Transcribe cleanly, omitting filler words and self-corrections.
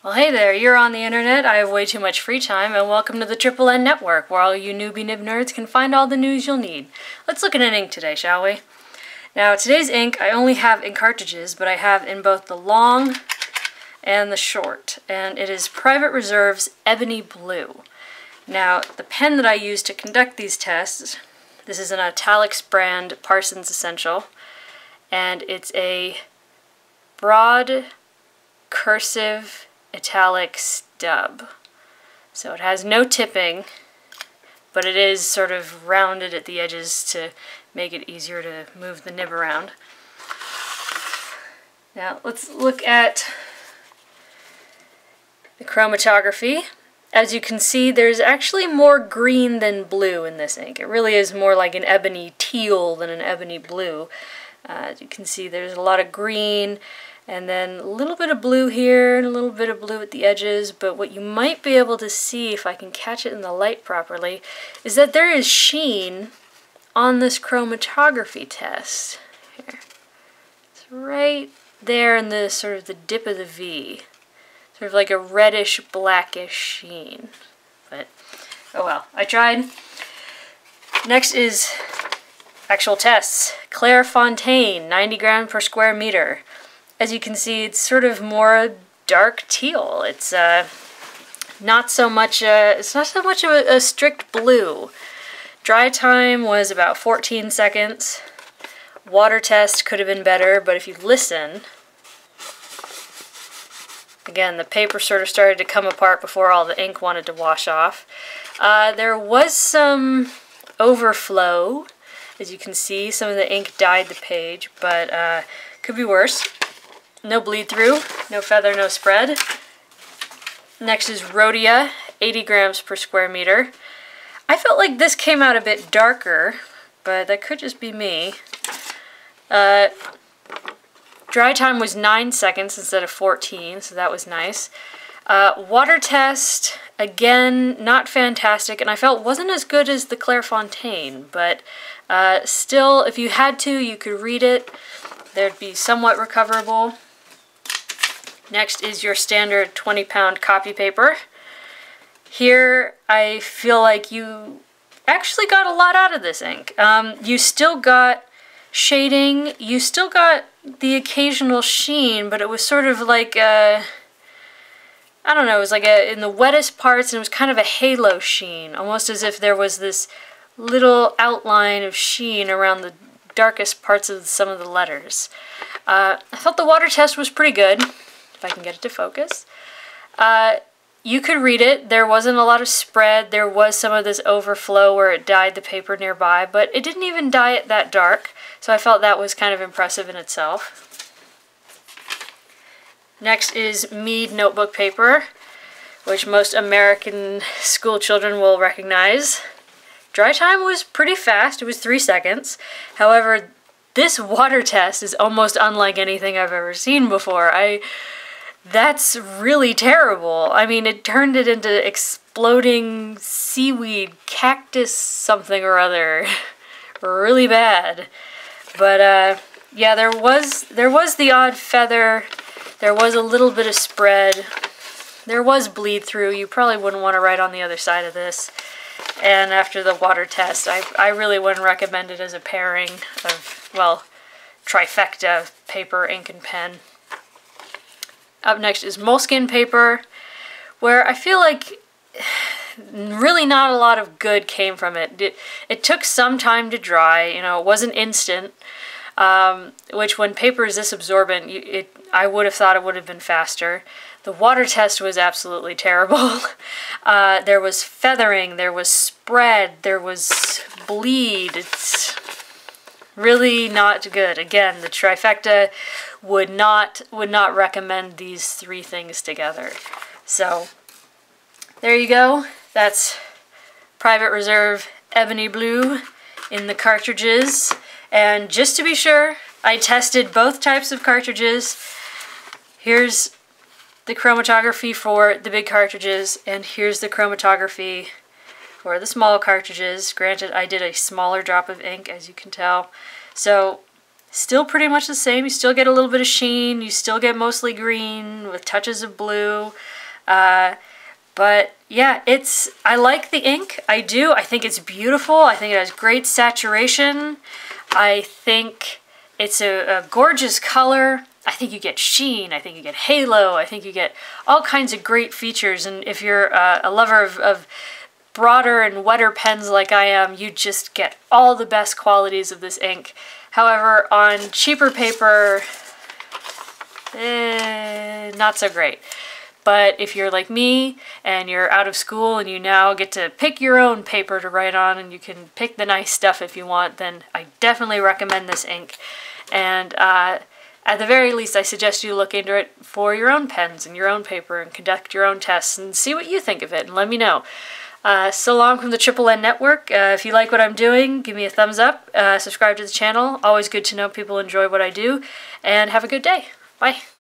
Well, hey there, you're on the internet, I have way too much free time, and welcome to the Triple N Network, where all you newbie nib nerds can find all the news you'll need. Let's look at an ink today, shall we? Now, today's ink I only have in cartridges, but I have in both the long and the short, and it is Private Reserve's Ebony Blue. Now, the pen that I use to conduct these tests, this is an Italix brand Parson's Essential, and it's a Broad Cursive Italic Stub. So it has no tipping, but it is sort of rounded at the edges to make it easier to move the nib around. Now let's look at the chromatography. As you can see, there's actually more green than blue in this ink. It really is more like an ebony teal than an ebony blue. As you can see, there's a lot of green, and then a little bit of blue here, and a little bit of blue at the edges, but what you might be able to see, if I can catch it in the light properly, is that there is sheen on this chromatography test. Here. It's right there in the sort of the dip of the V. Sort of like a reddish, blackish sheen. But, oh well, I tried. Next is actual tests. Clairefontaine, 90 grams per square meter. As you can see, it's sort of more dark teal. It's not so much of a strict blue. Dry time was about 14 seconds. Water test could have been better, but if you listen, again, the paper sort of started to come apart before all the ink wanted to wash off. There was some overflow. As you can see, some of the ink dyed the page, but could be worse. No bleed through, no feather, no spread. Next is Rhodia, 80 grams per square meter. I felt like this came out a bit darker, but that could just be me. Dry time was 9 seconds instead of 14, so that was nice. Water test, again, not fantastic, and I felt wasn't as good as the Clairefontaine, but still, if you had to, you could read it. There'd be somewhat recoverable. Next is your standard 20-pound copy paper. Here, I feel like you actually got a lot out of this ink. You still got shading, you still got the occasional sheen, but it was sort of like a, I don't know, it was like in the wettest parts, and it was kind of a halo sheen, almost as if there was this little outline of sheen around the darkest parts of some of the letters. I thought the water test was pretty good, if I can get it to focus. You could read it. There wasn't a lot of spread. There was some of this overflow where it dyed the paper nearby, but it didn't even dye it that dark, so I felt that was kind of impressive in itself. Next is Mead Notebook Paper, which most American school children will recognize. Dry time was pretty fast. It was 3 seconds. However, this water test is almost unlike anything I've ever seen before. That's really terrible. I mean, it turned it into exploding seaweed, cactus something or other. Really bad. But, yeah, there was the odd feather. There was a little bit of spread. There was bleed through. You probably wouldn't want to write on the other side of this. And after the water test, I really wouldn't recommend it as a pairing of, well, trifecta, paper, ink, and pen. Up next is Moleskine Paper, where I feel like really not a lot of good came from it. It took some time to dry, you know, it wasn't instant, which when paper is this absorbent, I would have thought it would have been faster. The water test was absolutely terrible. There was feathering, there was spread, there was bleed. It's really not good. Again, the trifecta would not recommend these three things together. So, there you go. That's Private Reserve Ebony Blue in the cartridges. And just to be sure, I tested both types of cartridges. Here's the chromatography for the big cartridges, and here's the chromatography for the small cartridges. Granted, I did a smaller drop of ink, as you can tell. So, still pretty much the same. You still get a little bit of sheen. You still get mostly green with touches of blue. But yeah, I like the ink. I do. I think it's beautiful. I think it has great saturation. I think it's a gorgeous color. I think you get sheen. I think you get halo. I think you get all kinds of great features. And if you're a lover of broader and wetter pens like I am, you just get all the best qualities of this ink. However, on cheaper paper, not so great. But if you're like me and you're out of school and you now get to pick your own paper to write on and you can pick the nice stuff if you want, then I definitely recommend this ink. And at the very least, I suggest you look into it for your own pens and your own paper and conduct your own tests and see what you think of it and let me know. So long from the Triple N Network. If you like what I'm doing, give me a thumbs up, subscribe to the channel. Always good to know people enjoy what I do, and have a good day. Bye.